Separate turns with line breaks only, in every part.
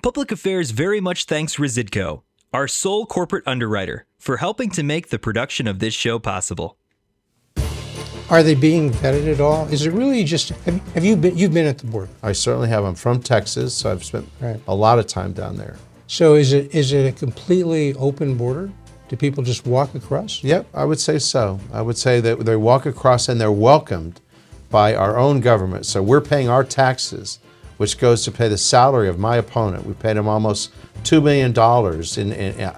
Public Affairs very much thanks Residco, our sole corporate underwriter, for helping to make the production of this show possible.
Are they being vetted at all? Is it really just, have you been, you've been at the border?
I certainly have. I'm from Texas, so I've spent a lot of time down there.
So is it a completely open border? Do people just walk across?
Yep, I would say so. I would say that they walk across and they're welcomed by our own government. So we're paying our taxes, which goes to pay the salary of my opponent. We paid him almost $2 million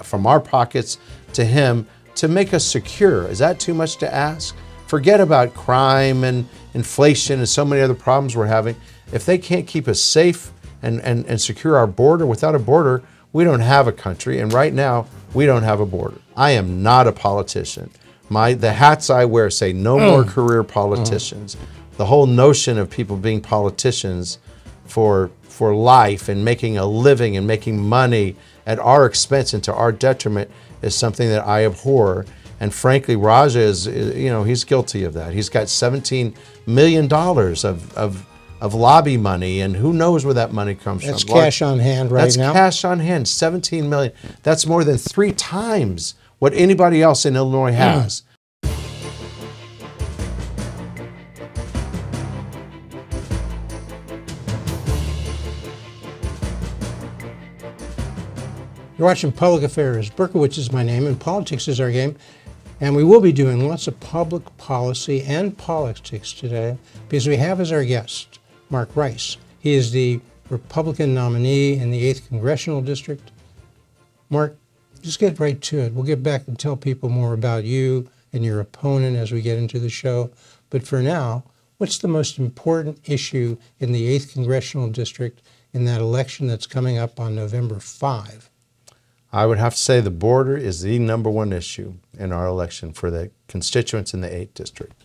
from our pockets to him to make us secure. Is that too much to ask? Forget about crime and inflation and so many other problems we're having. If they can't keep us safe and secure our border, without a border, we don't have a country. And right now, we don't have a border. I am not a politician. The hats I wear say no more career politicians. The whole notion of people being politicians for life and making a living and making money at our expense and to our detriment is something that I abhor. And frankly, Raja is, he's guilty of that. He's got $17 million of lobby money, and who knows where that money comes from.
That's cash on hand right now?
That's cash on hand, $17 million. That's more than 3 times what anybody else in Illinois has.
You're watching Public Affairs. Berkowitz is my name, and politics is our game. And we will be doing lots of public policy and politics today because we have as our guest Mark Rice. He is the Republican nominee in the 8th Congressional District. Mark, just get right to it. We'll get back and tell people more about you and your opponent as we get into the show. But for now, what's the most important issue in the 8th Congressional District in that election that's coming up on November 5?
I would have to say the border is the #1 issue in our election for the constituents in the 8th District.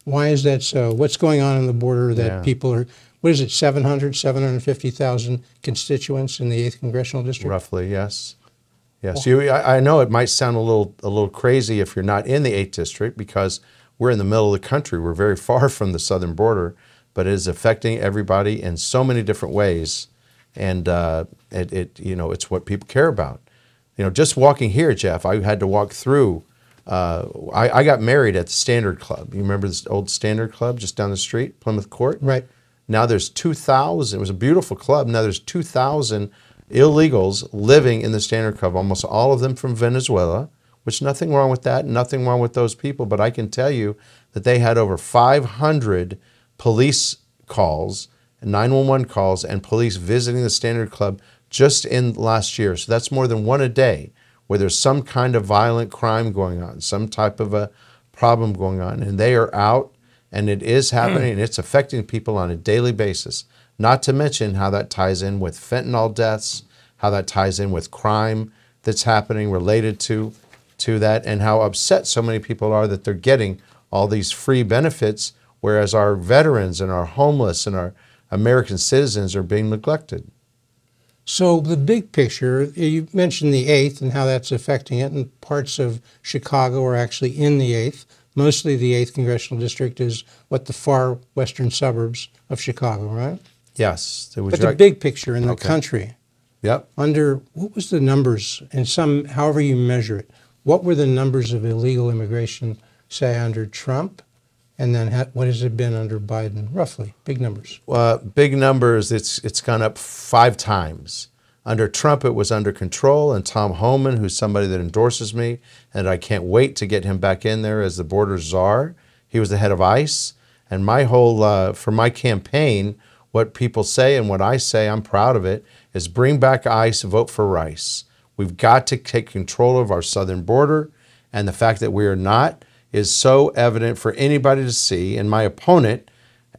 Why is that so? What's going on in the border that people are, what is it, 750,000 constituents in the 8th Congressional District?
Roughly, yes. Yes, I know it might sound a little crazy if you're not in the 8th District because we're in the middle of the country. We're very far from the southern border, but it is affecting everybody in so many different ways. And it's what people care about. Just walking here, Jeff, I had to walk through. I got married at the Standard Club. You remember this old Standard Club just down the street, Plymouth Court?
Right.
Now there's 2,000. It was a beautiful club. Now there's 2,000 illegals living in the Standard Club, almost all of them from Venezuela, which nothing wrong with that, nothing wrong with those people. But I can tell you that they had over 500 police calls, 911 calls, and police visiting the Standard Club just in last year. So that's more than 1 a day where there's some kind of violent crime going on, some type of a problem going on. And they are out, and it is happening, and it's affecting people on a daily basis. Not to mention how that ties in with fentanyl deaths, how that ties in with crime that's happening related to that, and how upset so many people are that they're getting all these free benefits, whereas our veterans and our homeless and our American citizens are being neglected.
So the big picture, you mentioned the 8th and how that's affecting it, and parts of Chicago are actually in the 8th. Mostly the 8th Congressional District is the far western suburbs of Chicago, right?
Yes.
But the big picture in the country,
yep.
What was the numbers, and however you measure it, what were the numbers of illegal immigration, say, under Trump? And then what has it been under Biden, roughly? Big numbers.
Big numbers, it's gone up 5 times. Under Trump, it was under control, and Tom Homan, who's somebody that endorses me, and I can't wait to get him back in there as the border czar. He was the head of ICE, and my whole, for my campaign, what people say and what I say, I'm proud of it, is bring back ICE, vote for Rice. We've got to take control of our southern border, and the fact that we are not is so evident for anybody to see, and my opponent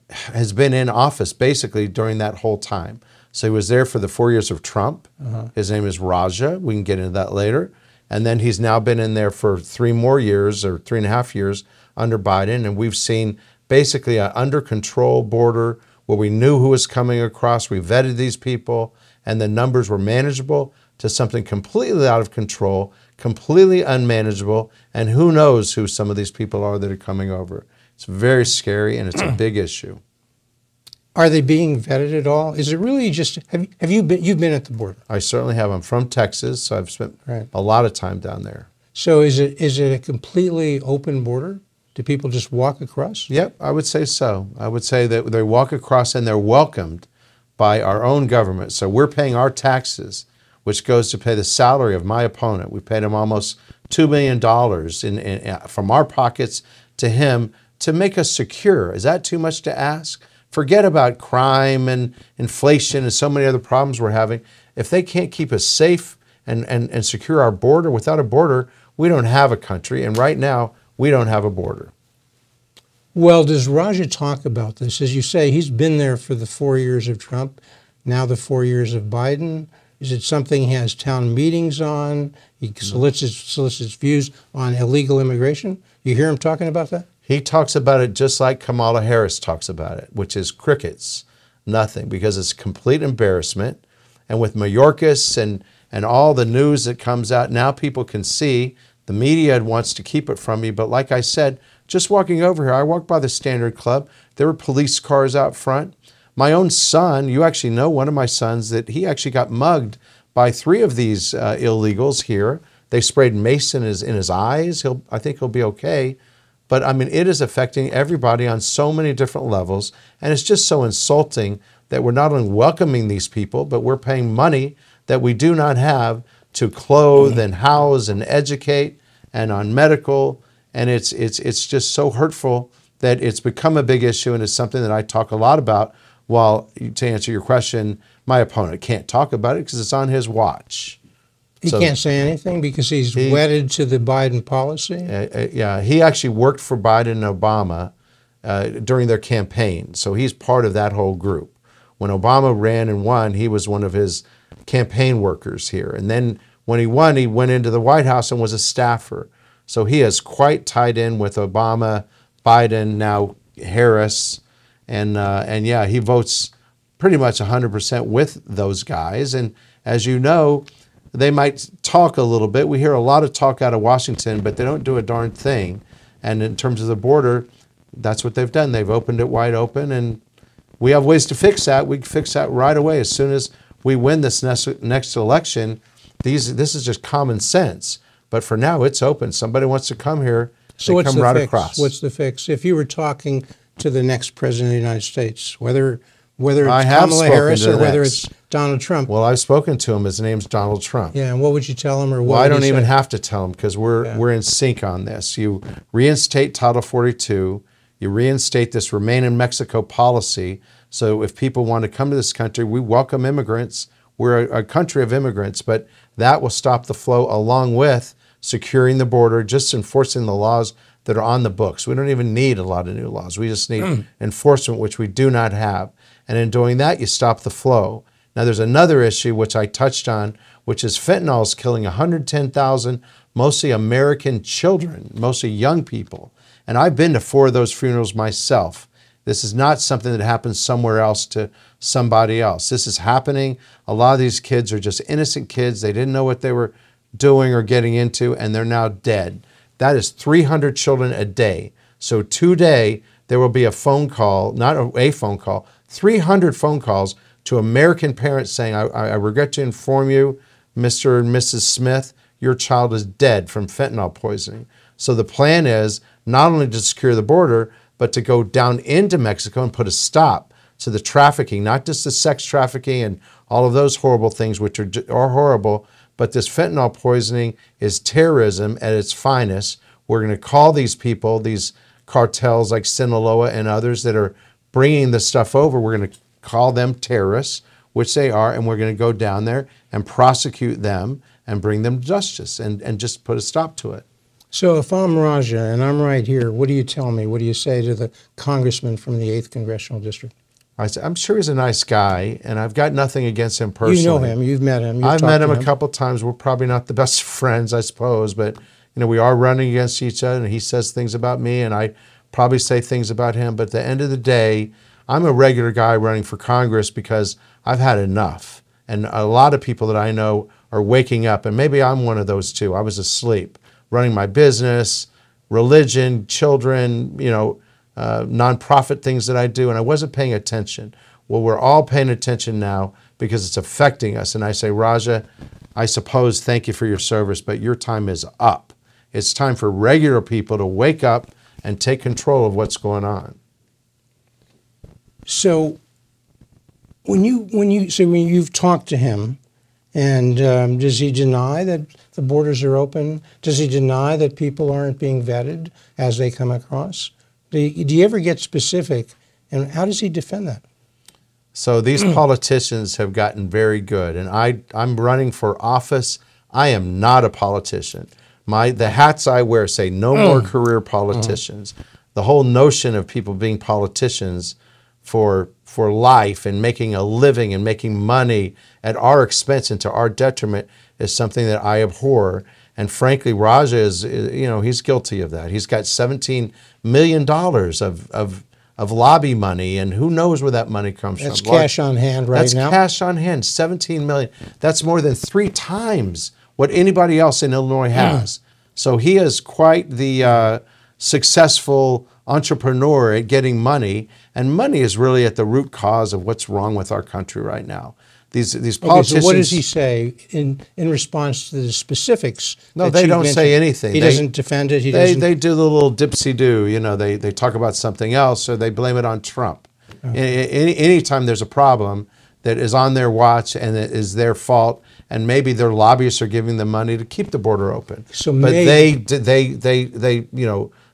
has been in office basically during that whole time. So he was there for the 4 years of Trump. His name is Raja. We can get into that later. And then he's now been in there for 3 more years, or 3.5 years under Biden, and we've seen basically an under control border where we knew who was coming across, we vetted these people, and the numbers were manageable, to something completely out of control, completely unmanageable, and who knows who some of these people are that are coming over. It's very scary, and it's a big issue.
Are they being vetted at all? Is it really just, have you been, you've been at the border?
I certainly have. I'm from Texas, so I've spent a lot of time down there.
So is it a completely open border? Do people just walk across?
Yep, I would say so. I would say that they walk across and they're welcomed by our own government. So we're paying our taxes, which goes to pay the salary of my opponent. We paid him almost $2 million from our pockets to him to make us secure. Is that too much to ask? Forget about crime and inflation and so many other problems we're having. If they can't keep us safe and secure our border, without a border, we don't have a country. And right now, we don't have a border.
Well, does Raja talk about this? As you say, he's been there for the 4 years of Trump, now the 4 years of Biden. Is it something he has town meetings on? He solicits views on illegal immigration? You hear him talking about that?
He talks about it just like Kamala Harris talks about it, which is crickets, nothing, because it's complete embarrassment. And with Mayorkas and all the news that comes out, now people can see. The media wants to keep it from me, but like I said, just walking over here, I walked by the Standard Club. There were police cars out front. My own son, you actually know one of my sons, that he actually got mugged by 3 of these illegals here. They sprayed mace in his eyes. I think he'll be okay. But I mean, it is affecting everybody on so many different levels. And it's just so insulting that we're not only welcoming these people, but we're paying money that we do not have to clothe and house and educate and on medical. And it's just so hurtful that it's become a big issue, and it's something that I talk a lot about. While, to answer your question, my opponent can't talk about it because it's on his watch.
He can't say anything because he's wedded to the Biden policy?
Yeah, he actually worked for Biden and Obama during their campaign. So he's part of that whole group. When Obama ran and won, he was one of his campaign workers here. And then when he won, he went into the White House and was a staffer. So he is quite tied in with Obama, Biden, now Harris. And yeah, he votes pretty much 100% with those guys. And as you know, they might talk a little bit. We hear a lot of talk out of Washington, but they don't do a darn thing. And in terms of the border, that's what they've done. They've opened it wide open, and we have ways to fix that. We can fix that right away. As soon as we win this next election, this is just common sense. But for now, it's open. Somebody wants to come here,
so
they
what's
come
the
right
fix?
across.
What's the fix? If you were talking to the next president of the United States, whether it's
I have
Kamala
spoken
Harris
to
or
the
whether
next.
it's Donald Trump.
Well, I've spoken to him. His name's Donald Trump.
Yeah, and what would you tell him, or what
Well, I
would
don't
he
even
say?
have to tell him because we're in sync on this. You reinstate Title 42. You reinstate this Remain in Mexico policy. So if people want to come to this country, we welcome immigrants. We're a country of immigrants, but that will stop the flow along with securing the border, just enforcing the laws that are on the books. We don't even need a lot of new laws. We just need enforcement, which we do not have. And in doing that, you stop the flow. Now, there's another issue which I touched on, which is fentanyl is killing 110,000, mostly American children, mostly young people. And I've been to 4 of those funerals myself. This is not something that happens somewhere else to somebody else. This is happening. A lot of these kids are just innocent kids. They didn't know what they were doing or getting into, and they're now dead. That is 300 children a day. So today, there will be a phone call, not a phone call, 300 phone calls to American parents saying, I regret to inform you, Mr. and Mrs. Smith, your child is dead from fentanyl poisoning. So the plan is not only to secure the border, but to go down into Mexico and put a stop to the trafficking, not just the sex trafficking and all of those horrible things, which are horrible, but this fentanyl poisoning is terrorism at its finest. We're going to call these people, these cartels like Sinaloa and others that are bringing this stuff over, we're going to call them terrorists, which they are, and we're going to go down there and prosecute them and bring them to justice and just put a stop to it.
So if I'm Raja and I'm right here, what do you tell me? What do you say to the congressman from the 8th Congressional District?
I'm sure he's a nice guy, and I've got nothing against him personally.
You know him. You've met him.
I've met him a couple times. We're probably not the best friends, I suppose, but we are running against each other, and he says things about me, and I probably say things about him. But at the end of the day, I'm a regular guy running for Congress because I've had enough. And a lot of people that I know are waking up, and maybe I'm one of those too. I was asleep, running my business, religion, children, nonprofit things that I do, and I wasn't paying attention. well, we're all paying attention now because it's affecting us. And I say, Raja, I suppose thank you for your service, but your time is up. It's time for regular people to wake up and take control of what's going on.
So when you've talked to him, and does he deny that the borders are open? Does he deny that people aren't being vetted as they come across? Do you ever get specific, and how does he defend that?
So these politicians have gotten very good, and I'm running for office. I am not a politician. The hats I wear say no more career politicians. The whole notion of people being politicians for life and making a living and making money at our expense and to our detriment is something that I abhor. And frankly, Raja is, he's guilty of that. He's got $17 million of lobby money, and who knows where that money comes from.
That's cash on hand right now?
That's cash on hand, $17 million. That's more than 3 times what anybody else in Illinois has. So he is quite the successful entrepreneur at getting money, and money is really at the root cause of what's wrong with our country right now. These politicians.
Okay, so what does he say in response to the specifics?
No, they don't say anything.
He doesn't defend it.
They do the little dipsy-do. They talk about something else, or they blame it on Trump. Anytime there's a problem that is on their watch and it is their fault, and maybe their lobbyists are giving them money to keep the border open. But they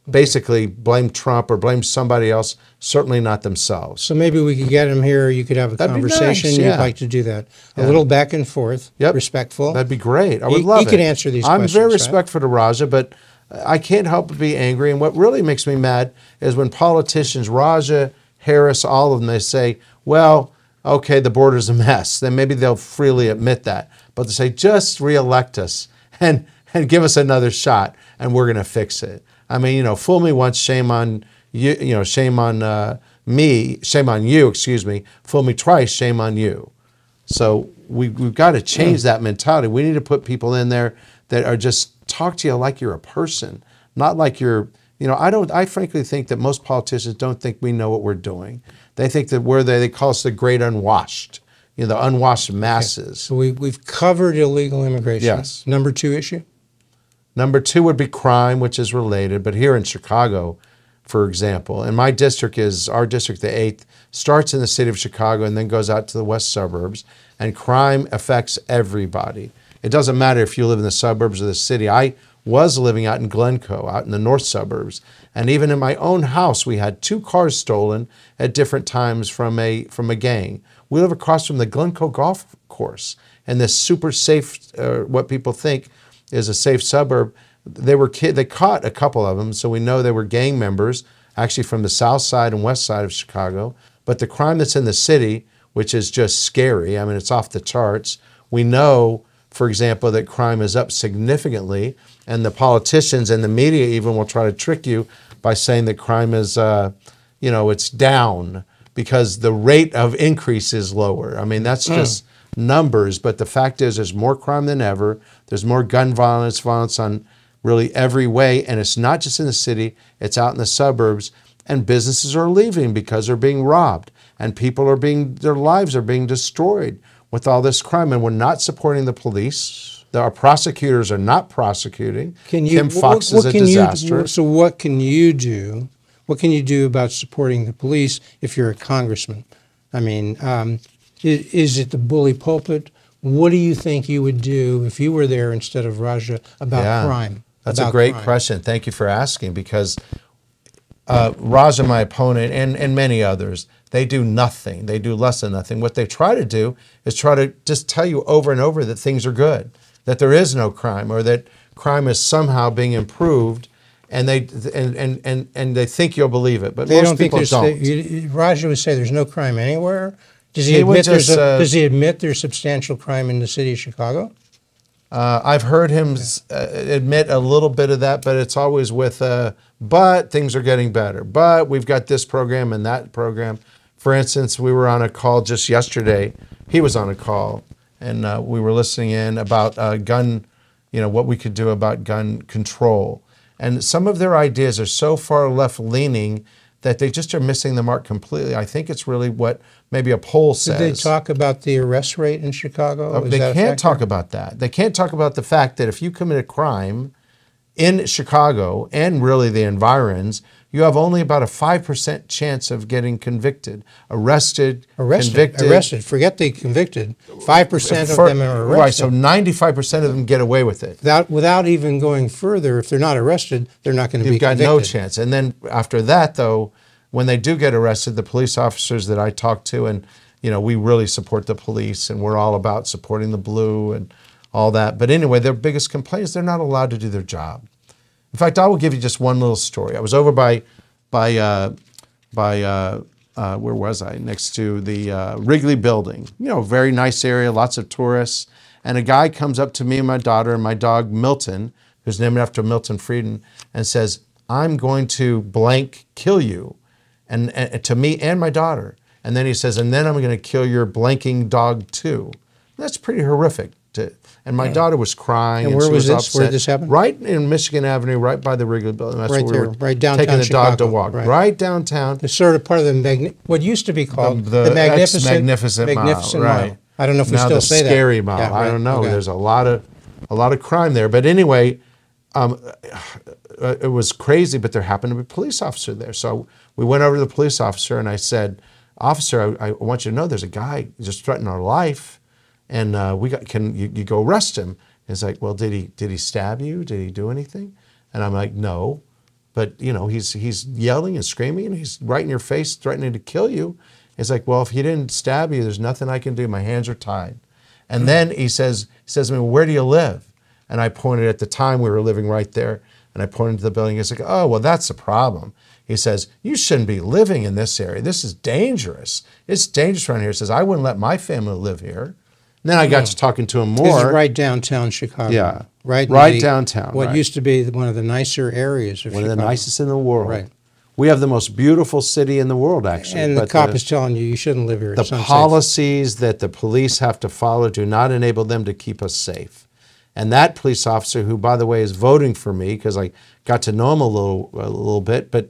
basically blame Trump or blame somebody else, certainly not themselves.
So maybe we could get him here, you could have a conversation.
Nice, yeah.
You'd like to do that. A little back and forth, respectful.
That'd be great. I would love it.
He could answer these questions.
I'm very respectful to Raja, but I can't help but be angry. And what really makes me mad is when politicians, Raja, Harris, all of them, they say, well, okay, the border's a mess. Then maybe they'll freely admit that. But they say, just reelect us and give us another shot, and we're going to fix it. I mean, fool me once, shame on you. Shame on me. Shame on you. Excuse me. Fool me twice, shame on you. So we've got to change that mentality. We need to put people in there that are just talk to you like you're a person, not like you're. I frankly think that most politicians don't think we know what we're doing. They think that they call us the great unwashed. The unwashed masses. Okay.
So we've covered illegal immigration.
Yes.
Number 2 issue?
Number 2 would be crime, which is related. But here in Chicago, for example, and our district, the 8th, starts in the city of Chicago and then goes out to the west suburbs. And crime affects everybody. It doesn't matter if you live in the suburbs or the city. I was living out in Glencoe, out in the north suburbs. And even in my own house, we had 2 cars stolen at different times from a gang. We live across from the Glencoe golf course, and this super safe, what people think is a safe suburb. They caught a couple of them, so we know they were gang members, actually from the south side and west side of Chicago. But the crime that's in the city, which is just scary, I mean, it's off the charts. We know, for example, that crime is up significantly, and the politicians and the media even will try to trick you by saying that crime is, it's down, because the rate of increase is lower. I mean, that's just numbers, but the fact is there's more crime than ever. There's more gun violence on really every way, and it's not just in the city, it's out in the suburbs, and businesses are leaving because they're being robbed, and their lives are being destroyed with all this crime, and we're not supporting the police. Our prosecutors are not prosecuting. Kim Foxx is a disaster.
So what can you do? What can you do about supporting the police if you're a congressman? I mean, is it the bully pulpit? What do you think you would do if you were there instead of Raja about crime?
That's a great question. Thank you for asking, because Raja, my opponent, and many others, they do nothing. They do less than nothing. What they try to do is try to just tell you over and over that things are good, that there is no crime, or that crime is somehow being improved. And they think you'll believe it, but most people don't.
Raja would say there's no crime anywhere. Does he admit there's substantial crime in the city of Chicago?
I've heard him admit a little bit of that, but it's always with, but things are getting better. But we've got this program and that program. For instance, we were on a call just yesterday. He was on a call, and we were listening in about gun, what we could do about gun control. And some of their ideas are so far left-leaning that they just are missing the mark completely. I think it's really what maybe a poll says.
Did they talk about the arrest rate in Chicago?
They can't talk about that. They can't talk about the fact that if you commit a crime in Chicago and really the environs, you have only about a 5% chance of getting convicted, arrested, convicted.
Arrested. Forget the convicted. 5% of them are arrested.
Right, so 95% of them get away with it.
Without even going further, if they're not arrested, they're not going to be convicted.
You've got no chance. And then after that, though, when they do get arrested, the police officers that I talk to, and we really support the police, and we're all about supporting the blue and all that. But anyway, their biggest complaint is they're not allowed to do their job. In fact, I will give you just one little story. I was over by where was I? Next to the Wrigley Building. Very nice area, lots of tourists. And a guy comes up to me and my daughter and my dog Milton, who's named after Milton Friedman, and says, "I'm going to blank kill you," and to me and my daughter. And then he says, "And then I'm going to kill your blanking dog too." That's pretty horrific. And my daughter was crying.
And where was this?
Upset.
Where did this happen?
Right in Michigan Avenue, right by the Wrigley Building. That's
right
where
there,
we were
right downtown
taking the
Chicago.
dog to walk. Right downtown.
It's sort of part of the what used to be called the Magnificent Mile.
Right.
I don't know if we
now
still
the
say that.
Scary Mile.
Yeah, right.
I don't know.
Okay.
There's a lot of crime there. But anyway, it was crazy. But there happened to be a police officer there. So we went over to the police officer and I said, "Officer, I want you to know there's a guy just threatening our life, and can you go arrest him?" He's like, "Well, did he stab you? Did he do anything?" And I'm like, "No, but he's yelling and screaming and he's right in your face threatening to kill you." He's like, "Well, if he didn't stab you, there's nothing I can do. My hands are tied." And then he says to me, "Well, where do you live?" And I pointed at the time we were living right there, and I pointed to the building. He's like, "Oh, well, that's the problem." He says, "You shouldn't be living in this area. This is dangerous. It's dangerous around here." He says, "I wouldn't let my family live here." And then I got to talking to him more.
This is right downtown Chicago.
Yeah.
Right
downtown.
What used to be one of the nicer areas of
Chicago. One of the nicest in the world.
Right.
We have the most beautiful city in the world, actually.
And the cop is telling you shouldn't live here.
The policies that the police have to follow do not enable them to keep us safe. And that police officer, who, by the way, is voting for me, because I got to know him a little bit, but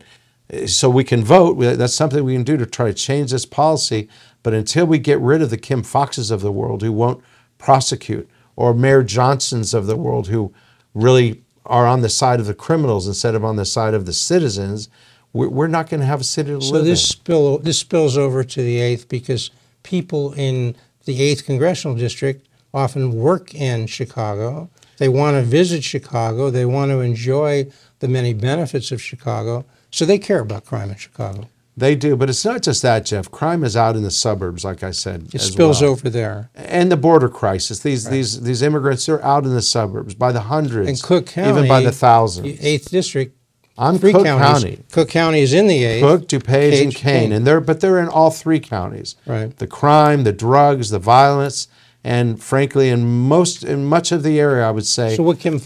so we can vote. That's something we can do to try to change this policy. But until we get rid of the Kim Foxes of the world who won't prosecute, or Mayor Johnsons of the world who really are on the side of the criminals instead of on the side of the citizens, we're not going to have a city to live in.
So this spills over to the 8th because people in the 8th Congressional District often work in Chicago. They want to visit Chicago. They want to enjoy the many benefits of Chicago. So they care about crime in Chicago.
They do, but it's not just that, Jeff. Crime is out in the suburbs, like I said.
It spills over there.
And the border crisis. These immigrants, they're out in the suburbs by the hundreds.
In Cook County,
even by the thousands.
8th District.
I'm Cook County.
Cook County is in the 8th.
Cook, DuPage, and Kane. But they're in all three counties.
Right.
The crime, the drugs, the violence, and frankly, in much of the area, I would say.
So what Kim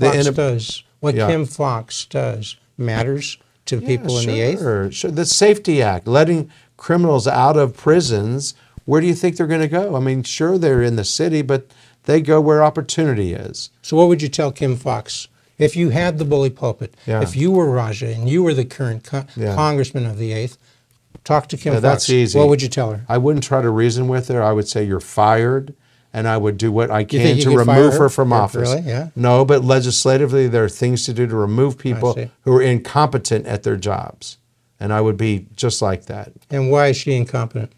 Foxx does matters to people in the 8th?
Sure. The Safety Act, letting criminals out of prisons, where do you think they're going to go? I mean, sure, they're in the city, but they go where opportunity is.
So what would you tell Kim Foxx? If you had the bully pulpit, if you were Raja and you were the current congressman of the 8th, talk to Kim Foxx.
That's easy.
What would you tell her?
I wouldn't try to reason with her. I would say you're fired, and I would do what I can to remove her from office.
Really? Yeah.
No, but legislatively, there are things to do to remove people who are incompetent at their jobs. And I would be just like that.
And why is she incompetent?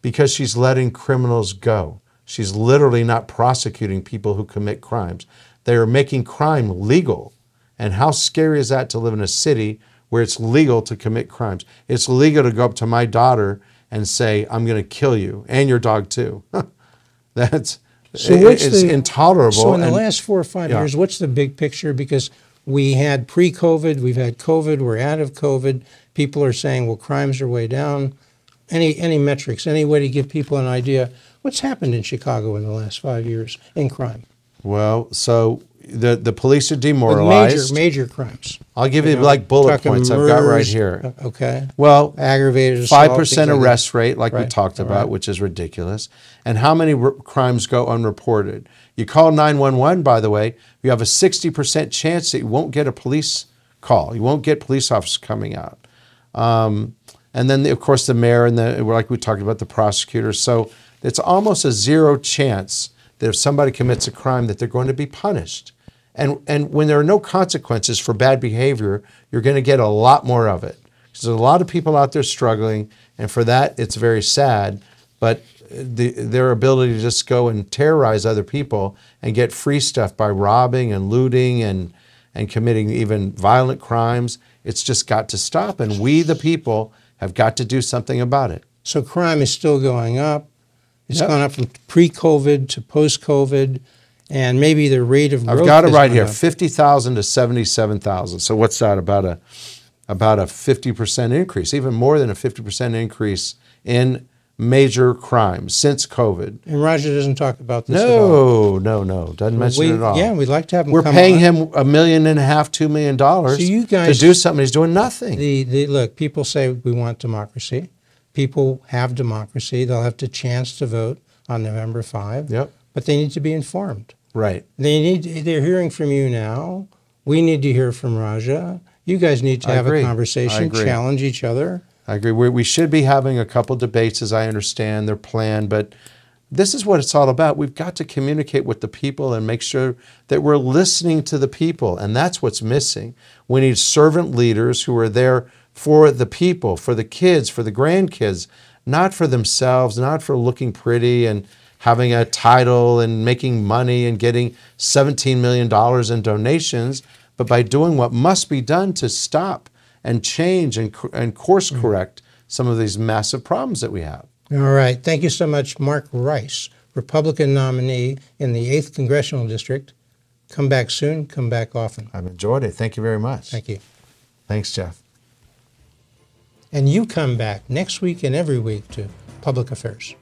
Because she's letting criminals go. She's literally not prosecuting people who commit crimes. They are making crime legal. And how scary is that to live in a city where it's legal to commit crimes? It's legal to go up to my daughter and say, "I'm going to kill you and your dog too." It's intolerable.
So in the last 4 or 5 years, what's the big picture? Because we had pre-COVID, we've had COVID, we're out of COVID. People are saying, well, crimes are way down. Any metrics, any way to give people an idea? What's happened in Chicago in the last 5 years in crime?
Well, so the police are demoralized.
Major crimes.
I'll give you like bullet points I've got right here.
Okay.
Well,
aggravated assault.
5% arrest rate, like we talked about, which is ridiculous. And how many crimes go unreported? You call 911, by the way, you have a 60% chance that you won't get a police call. You won't get police officers coming out. And then, of course, the mayor and like we talked about, the prosecutors. So it's almost a zero chance that if somebody commits a crime that they're going to be punished. And when there are no consequences for bad behavior, you're going to get a lot more of it. There's a lot of people out there struggling, and for that, it's very sad. But their ability to just go and terrorize other people and get free stuff by robbing and looting and committing even violent crimes, it's just got to stop. And we, the people, have got to do something about it.
So crime is still going up. It's gone up from pre-COVID to post-COVID, and maybe the rate of growth.
I've got it right here, 50,000 to 77,000. So what's that, about a 50% increase, even more than a 50% increase in major crimes since COVID.
And Raja doesn't talk about this at all.
No. Doesn't mention it at all.
Yeah, we'd like to have him
We're
come
paying
on.
him $1.5 million, $2 million
So you guys,
to do something. He's doing nothing.
Look, people say we want democracy. People have democracy. They'll have the chance to vote on November 5.
Yep.
But they need to be informed.
Right.
They're hearing from you now. We need to hear from Raja. You guys need to have a conversation, challenge each other.
I agree. We should be having a couple debates, as I understand. They're planned, but this is what it's all about. We've got to communicate with the people and make sure that we're listening to the people, and that's what's missing. We need servant leaders who are there for the people, for the kids, for the grandkids, not for themselves, not for looking pretty and having a title and making money and getting $17 million in donations, but by doing what must be done to stop and change and course correct some of these massive problems that we have.
All right. Thank you so much, Mark Rice, Republican nominee in the 8th Congressional District. Come back soon. Come back often.
I've enjoyed it. Thank you very much.
Thank you.
Thanks, Jeff.
And you come back next week and every week to Public Affairs.